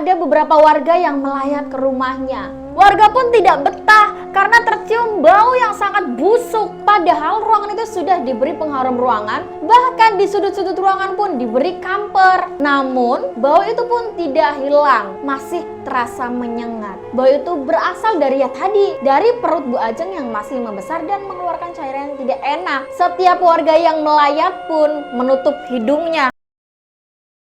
ada beberapa warga yang melayat ke rumahnya. Warga pun tidak betah karena tercium bau yang sangat busuk. Padahal ruangan itu sudah diberi pengharum ruangan, bahkan di sudut-sudut ruangan pun diberi kamper. Namun bau itu pun tidak hilang, masih terasa menyengat. Bau itu berasal dari dari perut Bu Ajeng yang masih membesar dan mengeluarkan cairan yang tidak enak. Setiap warga yang melayat pun menutup hidungnya.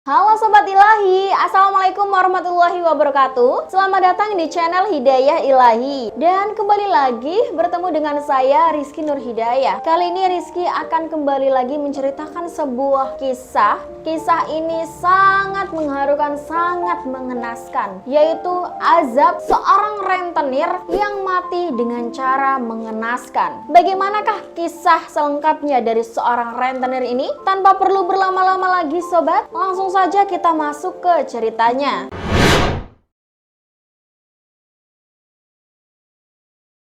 Halo Sobat Ilahi, Assalamualaikum warahmatullahi wabarakatuh. Selamat datang di channel Hidayah Ilahi. Dan kembali lagi bertemu dengan saya Rizky Nur Hidayah. Kali ini Rizky akan kembali lagi menceritakan sebuah kisah. Kisah ini sangat mengharukan, sangat mengenaskan, yaitu azab seorang rentenir yang mati dengan cara mengenaskan. Bagaimanakah kisah selengkapnya dari seorang rentenir ini? Tanpa perlu berlama-lama lagi Sobat, langsung saja kita masuk ke ceritanya.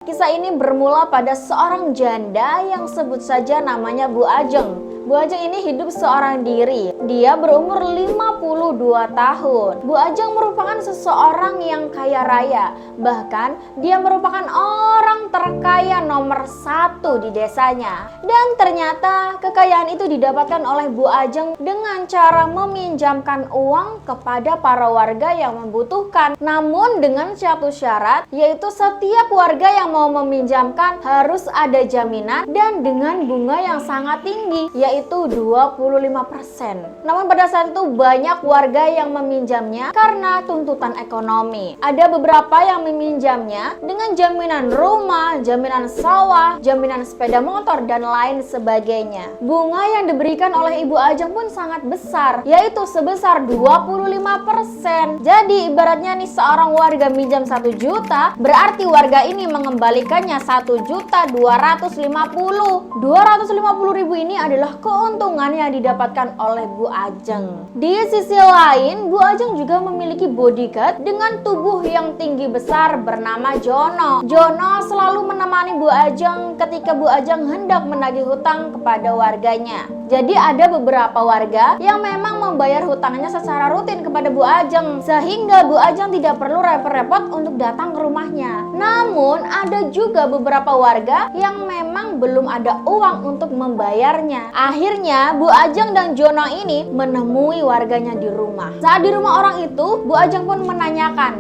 Kisah ini bermula pada seorang janda yang sebut saja namanya Bu Ajeng. Bu Ajeng ini hidup seorang diri. Dia berumur 52 tahun. Bu Ajeng merupakan seseorang yang kaya raya. Bahkan dia merupakan orang terkaya nomor 1 di desanya. Dan ternyata kekayaan itu didapatkan oleh Bu Ajeng dengan cara meminjamkan uang kepada para warga yang membutuhkan. Namun dengan satu syarat, yaitu setiap warga yang mau meminjamkan harus ada jaminan dan dengan bunga yang sangat tinggi, yaitu 25%. Namun pada saat itu banyak warga yang meminjamnya karena tuntutan ekonomi. Ada beberapa yang meminjamnya dengan jaminan rumah, jaminan sawah, jaminan sepeda motor, dan lain sebagainya. Bunga yang diberikan oleh Ibu Ajeng pun sangat besar, yaitu sebesar 25%. Jadi ibaratnya nih seorang warga minjam 1 juta, berarti warga ini mengembalikannya 1.250.000. 250.000 ini adalah keuntungan yang didapatkan oleh Bu Ajeng. Di sisi lain, Bu Ajeng juga memiliki bodyguard dengan tubuh yang tinggi besar bernama Jono. Jono selalu menemani Bu Ajeng ketika Bu Ajeng hendak menagih hutang kepada warganya. Jadi ada beberapa warga yang memang membayar hutangnya secara rutin kepada Bu Ajeng, sehingga Bu Ajeng tidak perlu repot-repot untuk datang ke rumahnya. Namun ada juga beberapa warga yang memang belum ada uang untuk membayarnya. Akhirnya Bu Ajeng dan Jono ini menemui warganya di rumah. Saat di rumah orang itu, Bu Ajeng pun menanyakan,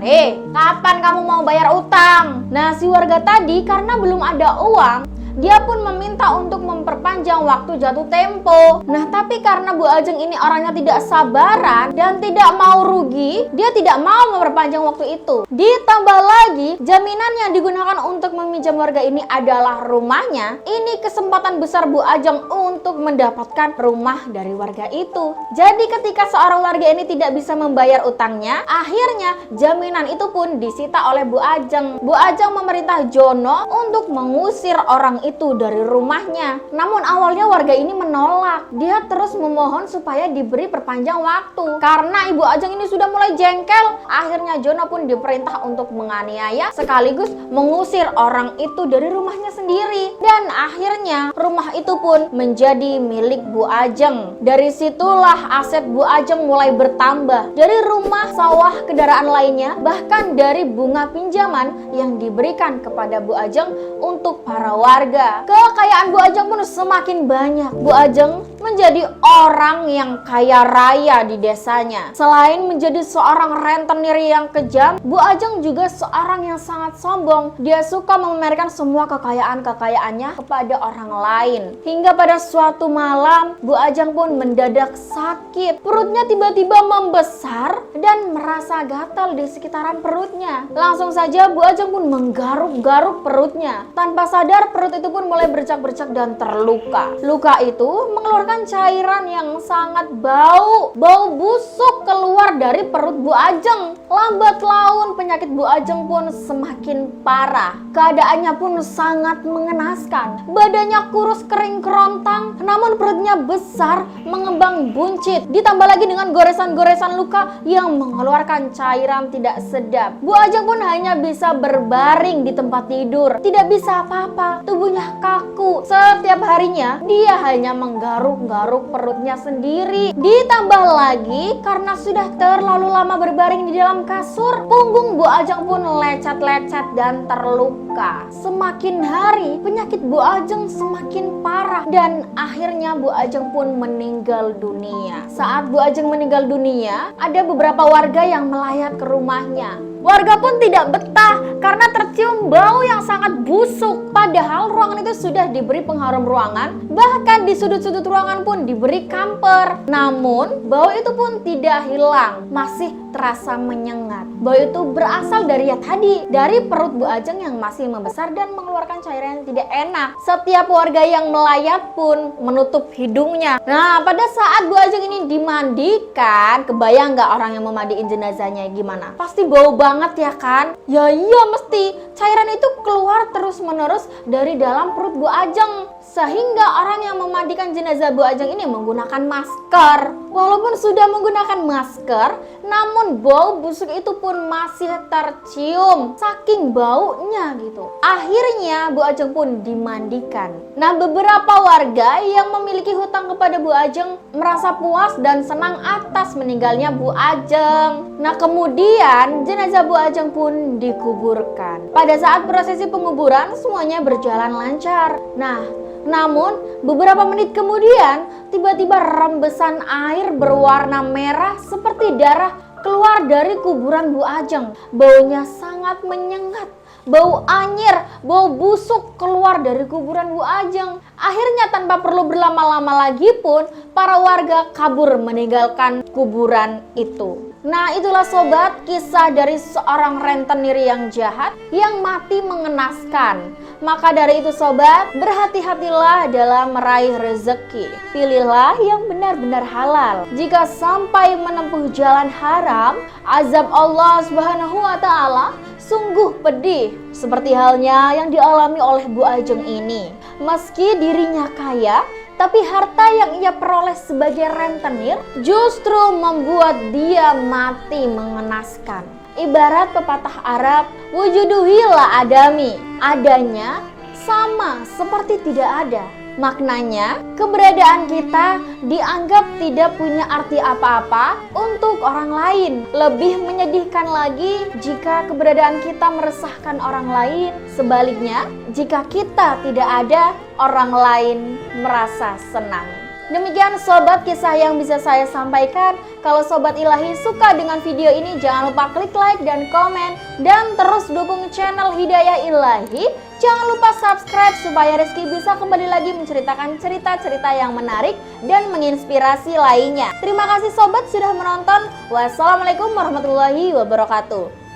kapan kamu mau bayar utang? Nah, si warga tadi karena belum ada uang, dia pun meminta untuk memperpanjang waktu jatuh tempo. Nah, tapi karena Bu Ajeng ini orangnya tidak sabaran dan tidak mau rugi, dia tidak mau memperpanjang waktu itu. Ditambah lagi, jaminan yang digunakan untuk meminjam warga ini adalah rumahnya. Ini kesempatan besar Bu Ajeng untuk mendapatkan rumah dari warga itu. Jadi ketika seorang warga ini tidak bisa membayar utangnya, akhirnya jaminan itu pun disita oleh Bu Ajeng. Bu Ajeng memerintah Jono untuk mengusir orang itu dari rumahnya. Namun awalnya warga ini menolak. Dia terus memohon supaya diberi perpanjang waktu. Karena Ibu Ajeng ini sudah mulai jengkel, akhirnya Jono pun diperintah untuk menganiaya sekaligus mengusir orang itu dari rumahnya sendiri. Dan akhirnya rumah itu pun menjadi milik Bu Ajeng. Dari situlah aset Bu Ajeng mulai bertambah. Dari rumah, sawah, kendaraan lainnya, bahkan dari bunga pinjaman yang diberikan kepada Bu Ajeng untuk para warga. Kekayaan Bu Ajeng pun semakin banyak. Bu Ajeng menjadi orang yang kaya raya di desanya. Selain menjadi seorang rentenir yang kejam, Bu Ajeng juga seorang yang sangat sombong. Dia suka memamerkan semua kekayaan-kekayaannya kepada orang lain. Hingga pada suatu malam, Bu Ajeng pun mendadak sakit. Perutnya tiba-tiba membesar dan merasa gatal di sekitaran perutnya. Langsung saja Bu Ajeng pun menggaruk-garuk perutnya. Tanpa sadar perut itu pun mulai bercak-bercak dan terluka. Luka itu mengeluarkan cairan yang sangat bau busuk keluar dari perut Bu Ajeng. Lambat laun penyakit Bu Ajeng pun semakin parah. Keadaannya pun sangat mengenaskan. Badannya kurus kering kerontang, namun perutnya besar, mengembang buncit. Ditambah lagi dengan goresan-goresan luka yang mengeluarkan cairan tidak sedap. Bu Ajeng pun hanya bisa berbaring di tempat tidur, tidak bisa apa-apa. Tubuhnya kaku. Setiap harinya dia hanya menggaruk menggaruk-garuk perutnya sendiri. Ditambah lagi karena sudah terlalu lama berbaring di dalam kasur, punggung Bu Ajeng pun lecet-lecet dan terluka. Semakin hari penyakit Bu Ajeng semakin parah dan akhirnya Bu Ajeng pun meninggal dunia. Saat Bu Ajeng meninggal dunia, ada beberapa warga yang melayat ke rumahnya. Warga pun tidak betah karena tercium bau yang sangat busuk. Padahal ruangan itu sudah diberi pengharum ruangan, bahkan di sudut-sudut ruangan pun diberi kamper. Namun bau itu pun tidak hilang, masih terasa menyengat. Bau itu berasal dari dari perut Bu Ajeng yang masih membesar dan mengeluarkan cairan yang tidak enak. Setiap warga yang melayat pun menutup hidungnya. Nah, pada saat Bu Ajeng ini dimandikan, kebayang nggak orang yang memandiin jenazahnya gimana? Pasti bau banget ya kan? Ya iya mesti. Cairan itu keluar terus-menerus dari dalam perut Bu Ajeng. Sehingga orang yang memandikan jenazah Bu Ajeng ini menggunakan masker. Walaupun sudah menggunakan masker, namun bau busuk itu pun masih tercium. Saking baunya gitu. Akhirnya Bu Ajeng pun dimandikan. Nah, beberapa warga yang memiliki hutang kepada Bu Ajeng merasa puas dan senang atas meninggalnya Bu Ajeng. Nah, kemudian jenazah Bu Ajeng pun dikuburkan. Pada saat prosesi penguburan semuanya berjalan lancar. Namun beberapa menit kemudian tiba-tiba rembesan air berwarna merah seperti darah keluar dari kuburan Bu Ajeng. Baunya sangat menyengat, bau anyir, bau busuk keluar dari kuburan Bu Ajeng. Akhirnya tanpa perlu berlama-lama lagi pun para warga kabur meninggalkan kuburan itu. Nah, itulah sobat kisah dari seorang rentenir yang jahat yang mati mengenaskan. Maka dari itu sobat, berhati-hatilah dalam meraih rezeki. Pilihlah yang benar-benar halal. Jika sampai menempuh jalan haram, azab Allah Subhanahu wa Ta'ala sungguh pedih. Seperti halnya yang dialami oleh Bu Ajeng ini. Meski dirinya kaya, tapi harta yang ia peroleh sebagai rentenir justru membuat dia mati mengenaskan. Ibarat pepatah Arab, wujuduhi la adami, adanya sama seperti tidak ada. Maknanya, keberadaan kita dianggap tidak punya arti apa-apa untuk orang lain. Lebih menyedihkan lagi jika keberadaan kita meresahkan orang lain. Sebaliknya, jika kita tidak ada, orang lain merasa senang. Demikian sobat kisah yang bisa saya sampaikan. Kalau sobat ilahi suka dengan video ini, jangan lupa klik like dan komen. Dan terus dukung channel Hidayah Ilahi. Jangan lupa subscribe supaya Rizky bisa kembali lagi menceritakan cerita-cerita yang menarik dan menginspirasi lainnya. Terima kasih sobat sudah menonton. Wassalamualaikum warahmatullahi wabarakatuh.